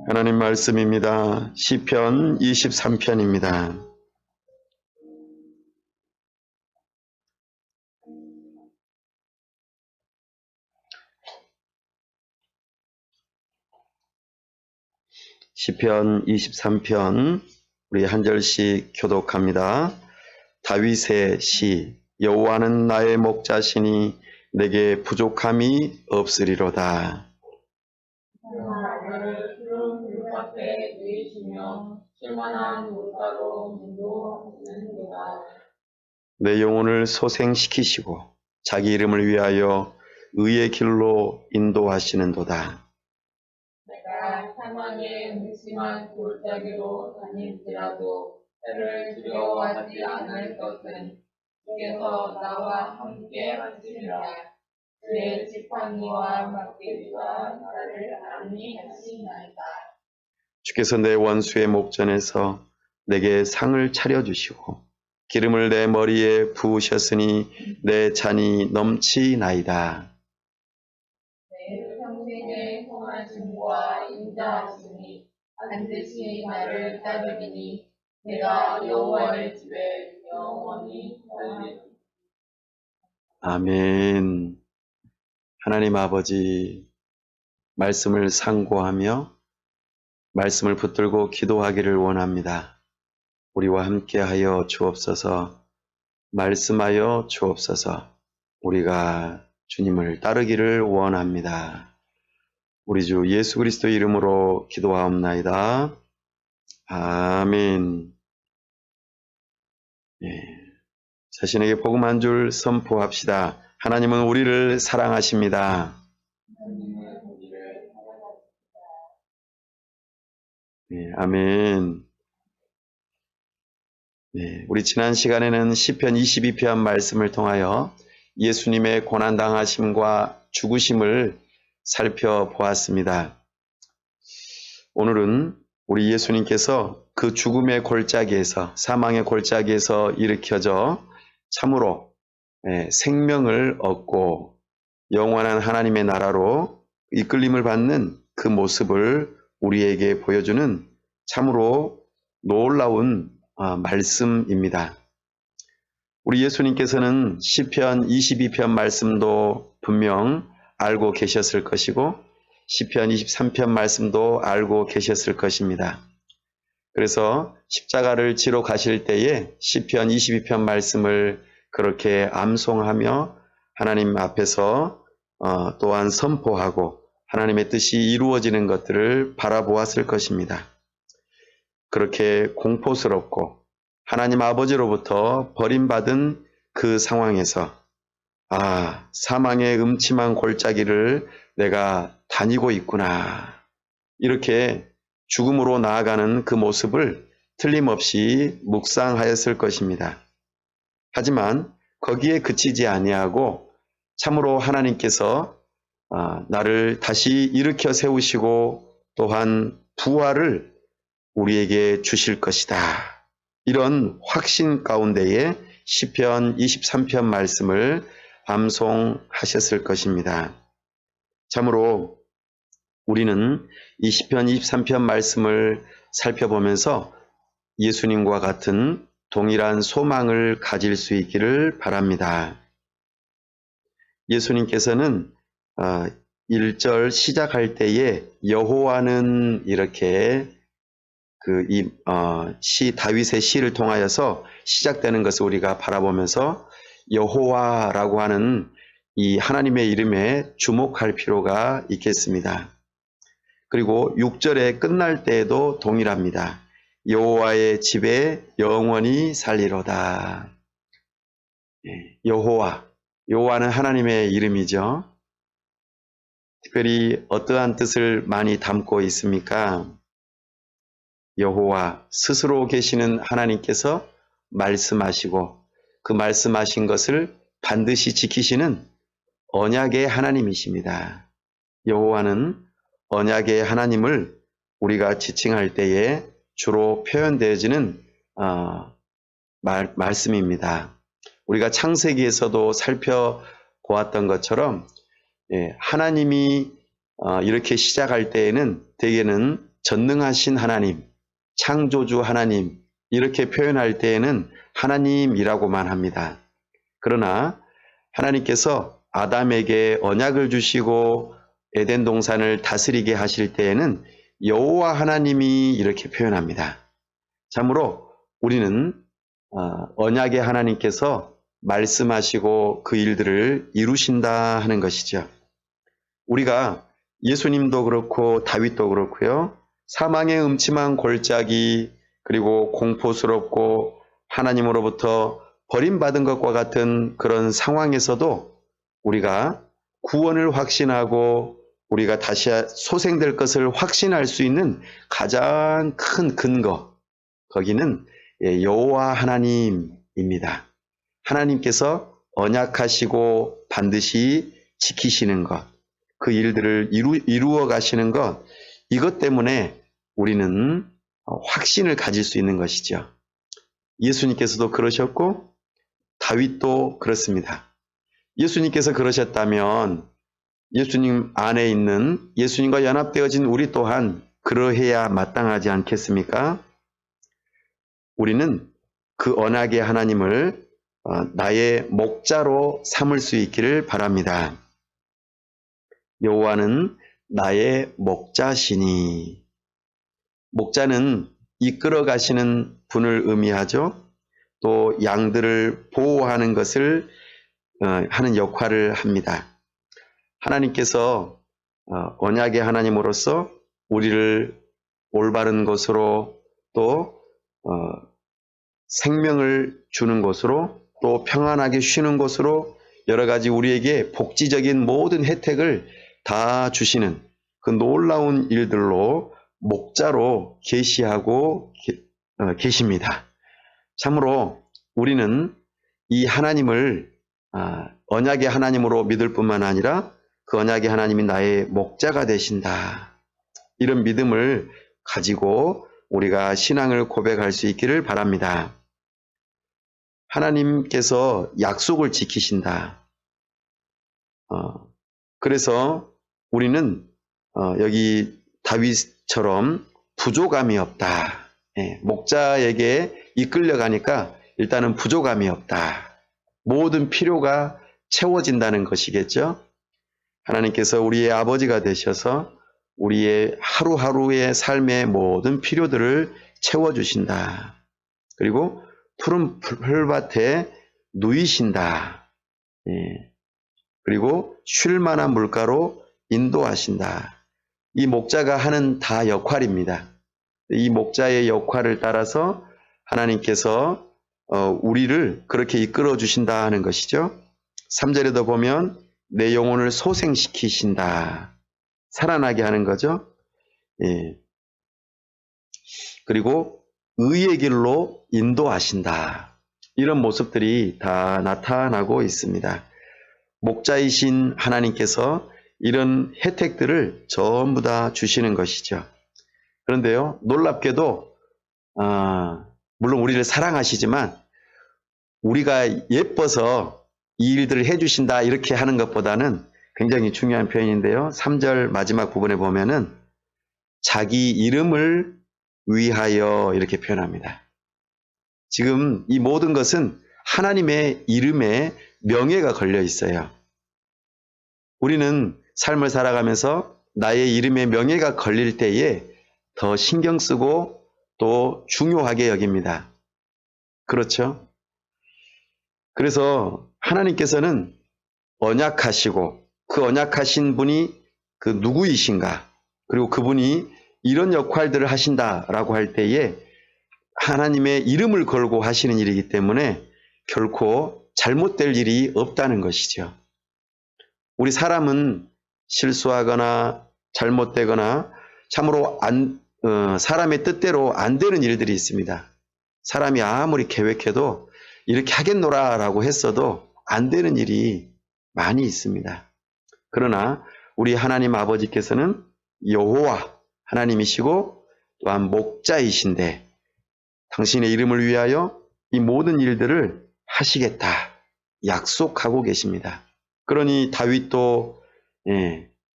하나님 말씀입니다. 시편 23편입니다. 시편 23편 우리 한 절씩 교독합니다. 다윗의 시 여호와는 나의 목자시니 내게 부족함이 없으리로다. 나를 푸른 물 앞에 누이시며 쉴만한 물가로 인도하시는도다. 내 영혼을 소생시키시고 자기 이름을 위하여 의의 길로 인도하시는도다. 내가 사망의 음침한 골짜기로 다닐지라도 해를 두려워하지 않을 것은 주께서 나와 함께 하시리라. 그의 지팡이와 막대기가 나를 안위하시나이다. 주께서 내 원수의 목전에서 내게 상을 차려주시고 기름을 내 머리에 부으셨으니 내 잔이 넘치나이다. 내 평생의 선하심과 인자하심이 반드시 나를 따르리니 내가 여호와의 집에 영원히 살리리라. 아멘. 하나님 아버지, 말씀을 상고하며 말씀을 붙들고 기도하기를 원합니다. 우리와 함께하여 주옵소서. 말씀하여 주옵소서. 우리가 주님을 따르기를 원합니다. 우리 주 예수 그리스도 이름으로 기도하옵나이다. 아멘. 자신에게 복음 한 줄 선포합시다. 하나님은 우리를 사랑하십니다. 아멘. 우리 지난 시간에는 시편 22편 말씀을 통하여 예수님의 고난당하심과 죽으심을 살펴보았습니다. 오늘은 우리 예수님께서 그 죽음의 골짜기에서, 사망의 골짜기에서 일으켜져 참으로 생명을 얻고 영원한 하나님의 나라로 이끌림을 받는 그 모습을 우리에게 보여주는 참으로 놀라운 말씀입니다. 우리 예수님께서는 시편 22편 말씀도 분명 알고 계셨을 것이고 시편 23편 말씀도 알고 계셨을 것입니다. 그래서 십자가를 지러 가실 때에 시편 22편 말씀을 그렇게 암송하며 하나님 앞에서 또한 선포하고 하나님의 뜻이 이루어지는 것들을 바라보았을 것입니다. 그렇게 공포스럽고 하나님 아버지로부터 버림받은 그 상황에서 사망의 음침한 골짜기를 내가 다니고 있구나. 이렇게 죽음으로 나아가는 그 모습을 틀림없이 묵상하였을 것입니다. 하지만 거기에 그치지 아니하고 참으로 하나님께서 나를 다시 일으켜 세우시고 또한 부활을 우리에게 주실 것이다. 이런 확신 가운데에 시편 23편 말씀을 암송하셨을 것입니다. 참으로 우리는 이 시편 23편 말씀을 살펴보면서 예수님과 같은 동일한 소망을 가질 수 있기를 바랍니다. 예수님께서는 1절 시작할 때에 여호와는 이렇게 다윗의 시를 통하여서 시작되는 것을 우리가 바라보면서 여호와라고 하는 이 하나님의 이름에 주목할 필요가 있겠습니다. 그리고 6절에 끝날 때에도 동일합니다. 여호와의 집에 영원히 살리로다. 여호와는 하나님의 이름이죠. 특별히 어떠한 뜻을 많이 담고 있습니까? 여호와 스스로 계시는 하나님께서 말씀하시고 그 말씀하신 것을 반드시 지키시는 언약의 하나님이십니다. 여호와는 언약의 하나님을 우리가 지칭할 때에 주로 표현되어지는 말씀입니다. 우리가 창세기에서도 살펴보았던 것처럼 하나님이 이렇게 시작할 때에는 대개는 전능하신 하나님, 창조주 하나님 이렇게 표현할 때에는 하나님이라고만 합니다. 그러나 하나님께서 아담에게 언약을 주시고 에덴 동산을 다스리게 하실 때에는 여호와 하나님이 이렇게 표현합니다. 참으로 우리는 언약의 하나님께서 말씀하시고 그 일들을 이루신다 하는 것이죠. 우리가 예수님도 그렇고 다윗도 그렇고요. 사망의 음침한 골짜기 그리고 공포스럽고 하나님으로부터 버림받은 것과 같은 그런 상황에서도 우리가 구원을 확신하고 우리가 다시 소생될 것을 확신할 수 있는 가장 큰 근거, 거기는 여호와 하나님입니다. 하나님께서 언약하시고 반드시 지키시는 것, 그 일들을 이루어 가시는 것, 이것 때문에 우리는 확신을 가질 수 있는 것이죠. 예수님께서도 그러셨고 다윗도 그렇습니다. 예수님께서 그러셨다면 예수님 안에 있는 예수님과 연합되어진 우리 또한 그러해야 마땅하지 않겠습니까? 우리는 그 언약의 하나님을 나의 목자로 삼을 수 있기를 바랍니다. 여호와는 나의 목자시니. 목자는 이끌어 가시는 분을 의미하죠. 또 양들을 보호하는 것을 하는 역할을 합니다. 하나님께서 언약의 하나님으로서 우리를 올바른 것으로 또 생명을 주는 것으로 또 평안하게 쉬는 것으로 여러 가지 우리에게 복지적인 모든 혜택을 다 주시는 그 놀라운 일들로 목자로 계시하고 계십니다. 참으로 우리는 이 하나님을 언약의 하나님으로 믿을 뿐만 아니라 그 언약의 하나님이 나의 목자가 되신다. 이런 믿음을 가지고 우리가 신앙을 고백할 수 있기를 바랍니다. 하나님께서 약속을 지키신다. 그래서 우리는 여기 다윗처럼 부족함이 없다. 목자에게 이끌려가니까 일단은 부족함이 없다. 모든 필요가 채워진다는 것이겠죠. 하나님께서 우리의 아버지가 되셔서 우리의 하루하루의 삶의 모든 필요들을 채워주신다. 그리고 푸른 풀밭에 누이신다. 그리고 쉴 만한 물가로 인도하신다. 이 목자가 하는 다 역할입니다. 이 목자의 역할을 따라서 하나님께서 우리를 그렇게 이끌어 주신다 하는 것이죠. 3절에도 보면 내 영혼을 소생시키신다. 살아나게 하는 거죠. 그리고 의의 길로 인도하신다. 이런 모습들이 다 나타나고 있습니다. 목자이신 하나님께서 이런 혜택들을 전부 다 주시는 것이죠. 그런데요, 놀랍게도 물론 우리를 사랑하시지만 우리가 예뻐서 이 일들을 해주신다 이렇게 하는 것보다는 굉장히 중요한 표현인데요. 3절 마지막 부분에 보면은 자기 이름을 위하여 이렇게 표현합니다. 지금 이 모든 것은 하나님의 이름에 명예가 걸려 있어요. 우리는 삶을 살아가면서 나의 이름에 명예가 걸릴 때에 더 신경 쓰고 또 중요하게 여깁니다. 그렇죠? 그래서 하나님께서는 언약하시고 그 언약하신 분이 그 누구이신가, 그리고 그분이 이런 역할들을 하신다라고 할 때에 하나님의 이름을 걸고 하시는 일이기 때문에 결코 잘못될 일이 없다는 것이죠. 우리 사람은 실수하거나 잘못되거나 참으로 사람의 뜻대로 안 되는 일들이 있습니다. 사람이 아무리 계획해도 이렇게 하겠노라라고 했어도 안 되는 일이 많이 있습니다. 그러나 우리 하나님 아버지께서는 여호와 하나님이시고 또한 목자이신데 당신의 이름을 위하여 이 모든 일들을 하시겠다 약속하고 계십니다. 그러니 다윗도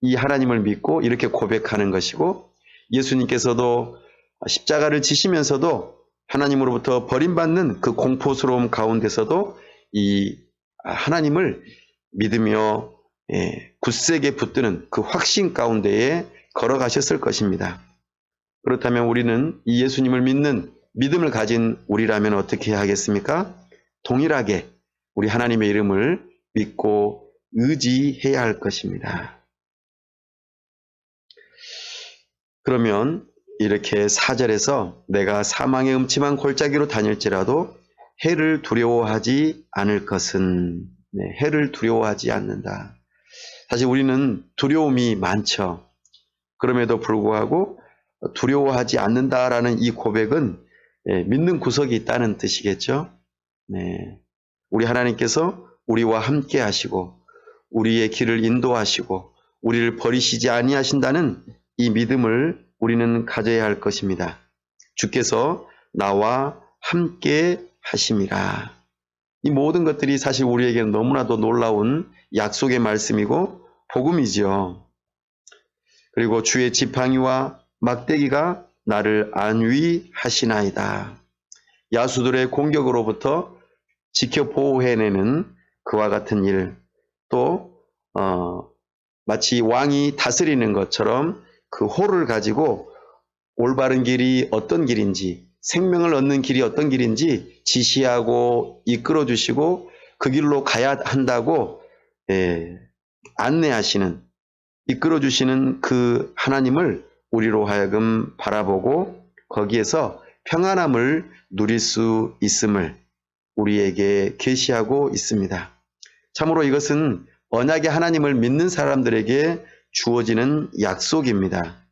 이 하나님을 믿고 이렇게 고백하는 것이고 예수님께서도 십자가를 지시면서도 하나님으로부터 버림받는 그 공포스러움 가운데서도 이 하나님을 믿으며 굳세게 붙드는 그 확신 가운데에 걸어가셨을 것입니다. 그렇다면 우리는 이 예수님을 믿는 믿음을 가진 우리라면 어떻게 해야 하겠습니까? 동일하게 우리 하나님의 이름을 믿고 의지해야 할 것입니다. 그러면 이렇게 4절에서 내가 사망의 음침한 골짜기로 다닐지라도 해를 두려워하지 않을 것은, 해를 두려워하지 않는다. 사실 우리는 두려움이 많죠. 그럼에도 불구하고 두려워하지 않는다라는 이 고백은 믿는 구석이 있다는 뜻이겠죠. 우리 하나님께서 우리와 함께 하시고 우리의 길을 인도하시고 우리를 버리시지 아니하신다는 이 믿음을 우리는 가져야 할 것입니다. 주께서 나와 함께 하심이라. 이 모든 것들이 사실 우리에게는 너무나도 놀라운 약속의 말씀이고 복음이지요. 그리고 주의 지팡이와 막대기가 나를 안위하시나이다. 야수들의 공격으로부터 지켜 보호해내는 그와 같은 일, 또 마치 왕이 다스리는 것처럼 그 호를 가지고 올바른 길이 어떤 길인지, 생명을 얻는 길이 어떤 길인지 지시하고 이끌어 주시고 그 길로 가야 한다고 안내하시는, 이끌어 주시는 그 하나님을 우리로 하여금 바라보고 거기에서 평안함을 누릴 수 있음을 우리에게 계시하고 있습니다. 참으로 이것은 언약의 하나님을 믿는 사람들에게 주어지는 약속입니다.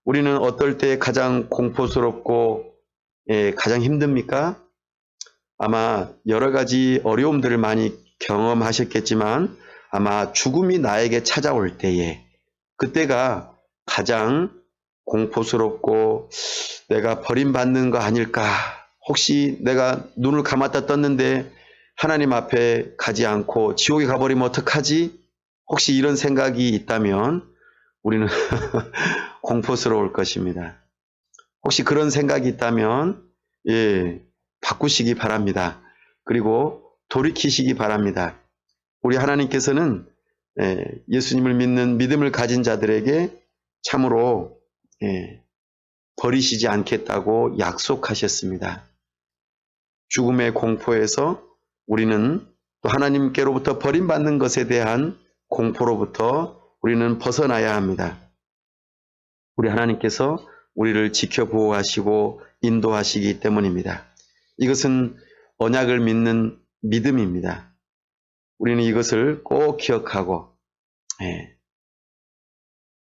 우리는 어떨 때 가장 공포스럽고 가장 힘듭니까? 아마 여러 가지 어려움들을 많이 경험하셨겠지만 아마 죽음이 나에게 찾아올 때에 그때가 가장 공포스럽고 내가 버림받는 거 아닐까? 혹시 내가 눈을 감았다 떴는데 하나님 앞에 가지 않고 지옥에 가버리면 어떡하지? 혹시 이런 생각이 있다면 우리는 공포스러울 것입니다. 혹시 그런 생각이 있다면 바꾸시기 바랍니다. 그리고 돌이키시기 바랍니다. 우리 하나님께서는 예수님을 믿는 믿음을 가진 자들에게 참으로 버리시지 않겠다고 약속하셨습니다. 죽음의 공포에서 우리는 또 하나님께로부터 버림받는 것에 대한 공포로부터 우리는 벗어나야 합니다. 우리 하나님께서 우리를 지켜 보호하시고 인도하시기 때문입니다. 이것은 언약을 믿는 믿음입니다. 우리는 이것을 꼭 기억하고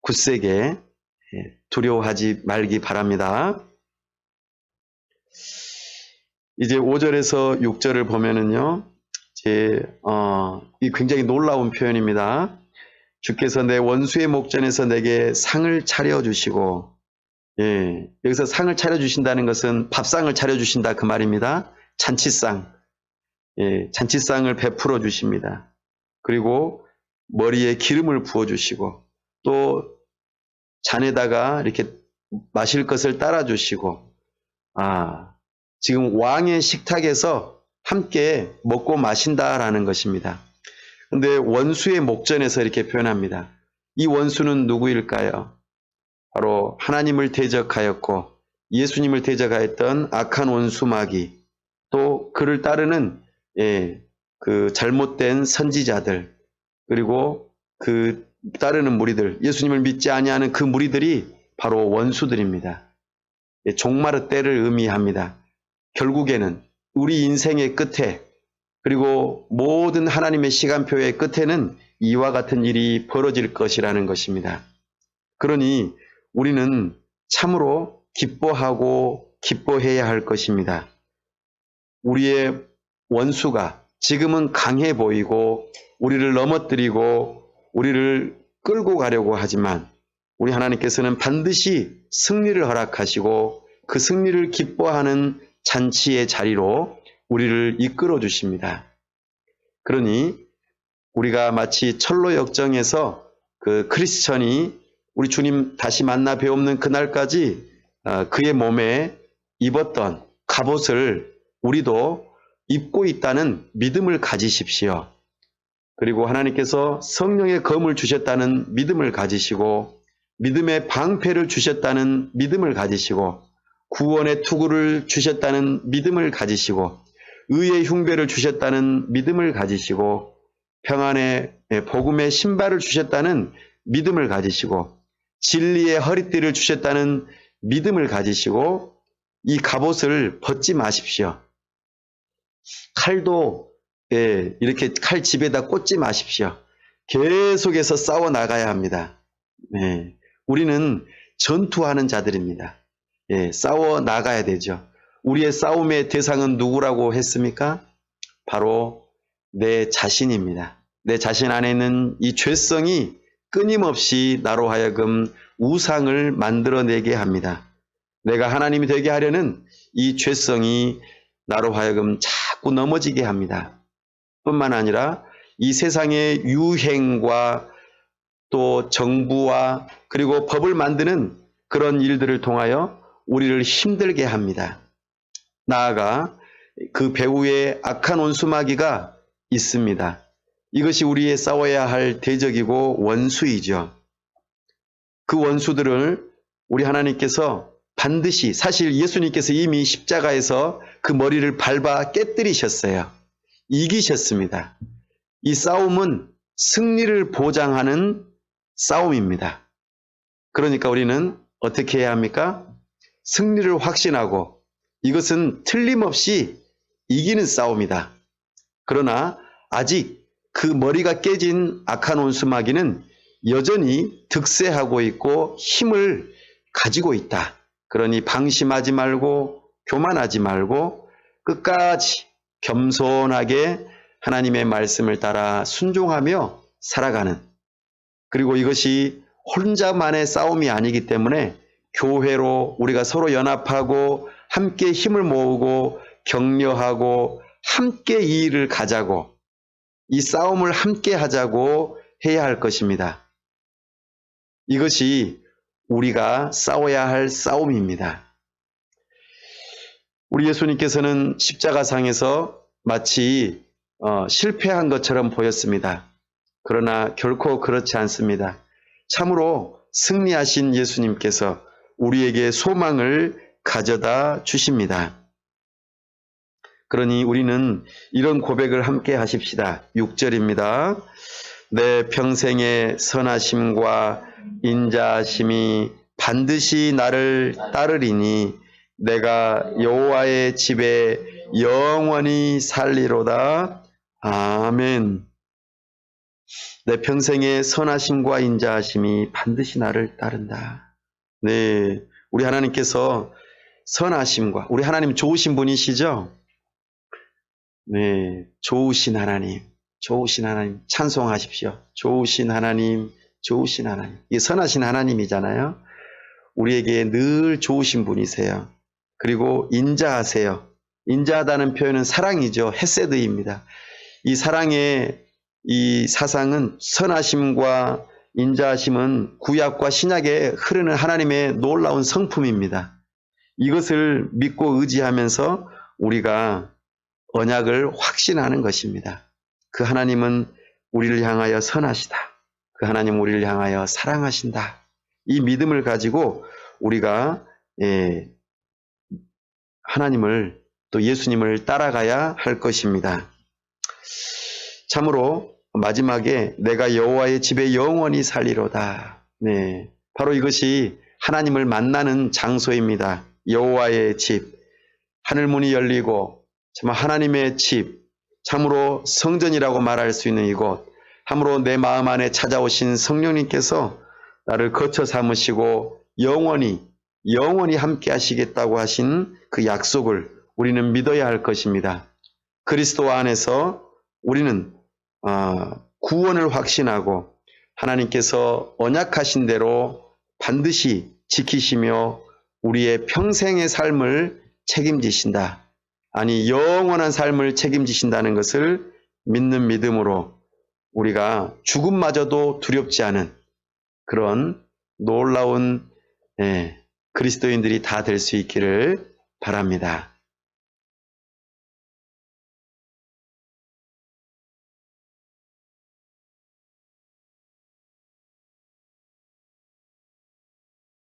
굳세게 두려워하지 말기 바랍니다. 이제 5절에서 6절을 보면은요, 이 굉장히 놀라운 표현입니다. 주께서 내 원수의 목전에서 내게 상을 차려주시고, 여기서 상을 차려주신다는 것은 밥상을 차려주신다 그 말입니다. 잔치상, 잔치상을 베풀어 주십니다. 그리고 머리에 기름을 부어주시고, 또 잔에다가 이렇게 마실 것을 따라주시고, 지금 왕의 식탁에서 함께 먹고 마신다라는 것입니다. 근데 원수의 목전에서 이렇게 표현합니다. 이 원수는 누구일까요? 바로 하나님을 대적하였고 예수님을 대적하였던 악한 원수 마귀, 또 그를 따르는 그 잘못된 선지자들, 그리고 그 따르는 무리들, 예수님을 믿지 아니하는 그 무리들이 바로 원수들입니다. 종말의 때를 의미합니다. 결국에는 우리 인생의 끝에, 그리고 모든 하나님의 시간표의 끝에는 이와 같은 일이 벌어질 것이라는 것입니다. 그러니 우리는 참으로 기뻐하고 기뻐해야 할 것입니다. 우리의 원수가 지금은 강해 보이고 우리를 넘어뜨리고 우리를 끌고 가려고 하지만 우리 하나님께서는 반드시 승리를 허락하시고 그 승리를 기뻐하는 잔치의 자리로 우리를 이끌어 주십니다. 그러니 우리가 마치 철로 역정에서 그 크리스천이 우리 주님 다시 만나 뵈옵는 그날까지 그의 몸에 입었던 갑옷을 우리도 입고 있다는 믿음을 가지십시오. 그리고 하나님께서 성령의 검을 주셨다는 믿음을 가지시고 믿음의 방패를 주셨다는 믿음을 가지시고 구원의 투구를 주셨다는 믿음을 가지시고 의의 흉배를 주셨다는 믿음을 가지시고 평안의 복음의 신발을 주셨다는 믿음을 가지시고 진리의 허리띠를 주셨다는 믿음을 가지시고 이 갑옷을 벗지 마십시오. 칼도 이렇게 칼 집에다 꽂지 마십시오. 계속해서 싸워 나가야 합니다. 우리는 전투하는 자들입니다. 싸워 나가야 되죠. 우리의 싸움의 대상은 누구라고 했습니까? 바로 내 자신입니다. 내 자신 안에 있는 이 죄성이 끊임없이 나로 하여금 우상을 만들어내게 합니다. 내가 하나님이 되게 하려는 이 죄성이 나로 하여금 자꾸 넘어지게 합니다. 뿐만 아니라 이 세상의 유행과 또 정부와 그리고 법을 만드는 그런 일들을 통하여 우리를 힘들게 합니다. 나아가 그 배후에 악한 원수마귀가 있습니다. 이것이 우리의 싸워야 할 대적이고 원수이죠. 그 원수들을 우리 하나님께서 반드시, 사실 예수님께서 이미 십자가에서 그 머리를 밟아 깨뜨리셨어요. 이기셨습니다. 이 싸움은 승리를 보장하는 싸움입니다. 그러니까 우리는 어떻게 해야 합니까? 승리를 확신하고 이것은 틀림없이 이기는 싸움이다. 그러나 아직 그 머리가 깨진 악한 원수마귀는 여전히 득세하고 있고 힘을 가지고 있다. 그러니 방심하지 말고 교만하지 말고 끝까지 겸손하게 하나님의 말씀을 따라 순종하며 살아가는, 그리고 이것이 혼자만의 싸움이 아니기 때문에 교회로 우리가 서로 연합하고 함께 힘을 모으고 격려하고 함께 이 일을 가자고, 이 싸움을 함께 하자고 해야 할 것입니다. 이것이 우리가 싸워야 할 싸움입니다. 우리 예수님께서는 십자가상에서 마치 실패한 것처럼 보였습니다. 그러나 결코 그렇지 않습니다. 참으로 승리하신 예수님께서 우리에게 소망을 가져다 주십니다. 그러니 우리는 이런 고백을 함께 하십시다. 6절입니다. 내 평생의 선하심과 인자하심이 반드시 나를 따르리니 내가 여호와의 집에 영원히 살리로다. 아멘. 내 평생의 선하심과 인자하심이 반드시 나를 따른다. 네, 우리 하나님께서 선하심과, 우리 하나님 좋으신 분이시죠? 네, 좋으신 하나님 찬송하십시오. 좋으신 하나님, 좋으신 하나님. 이게 선하신 하나님이잖아요. 우리에게 늘 좋으신 분이세요. 그리고 인자하세요. 인자하다는 표현은 사랑이죠. 헤세드입니다. 이 사랑의 이 사상은, 선하심과 인자하심은 구약과 신약에 흐르는 하나님의 놀라운 성품입니다. 이것을 믿고 의지하면서 우리가 언약을 확신하는 것입니다. 그 하나님은 우리를 향하여 선하시다. 그 하나님은 우리를 향하여 사랑하신다. 이 믿음을 가지고 우리가 하나님을, 또 예수님을 따라가야 할 것입니다. 참으로 마지막에 내가 여호와의 집에 영원히 살리로다. 네, 바로 이것이 하나님을 만나는 장소입니다. 여호와의 집, 하늘문이 열리고 참 하나님의 집, 참으로 성전이라고 말할 수 있는 이곳, 참으로 내 마음 안에 찾아오신 성령님께서 나를 거처 삼으시고 영원히 함께 하시겠다고 하신 그 약속을 우리는 믿어야 할 것입니다. 그리스도 안에서 우리는 구원을 확신하고 하나님께서 언약하신 대로 반드시 지키시며 우리의 평생의 삶을 책임지신다. 아니, 영원한 삶을 책임지신다는 것을 믿는 믿음으로 우리가 죽음마저도 두렵지 않은 그런 놀라운 그리스도인들이 다 될 수 있기를 바랍니다.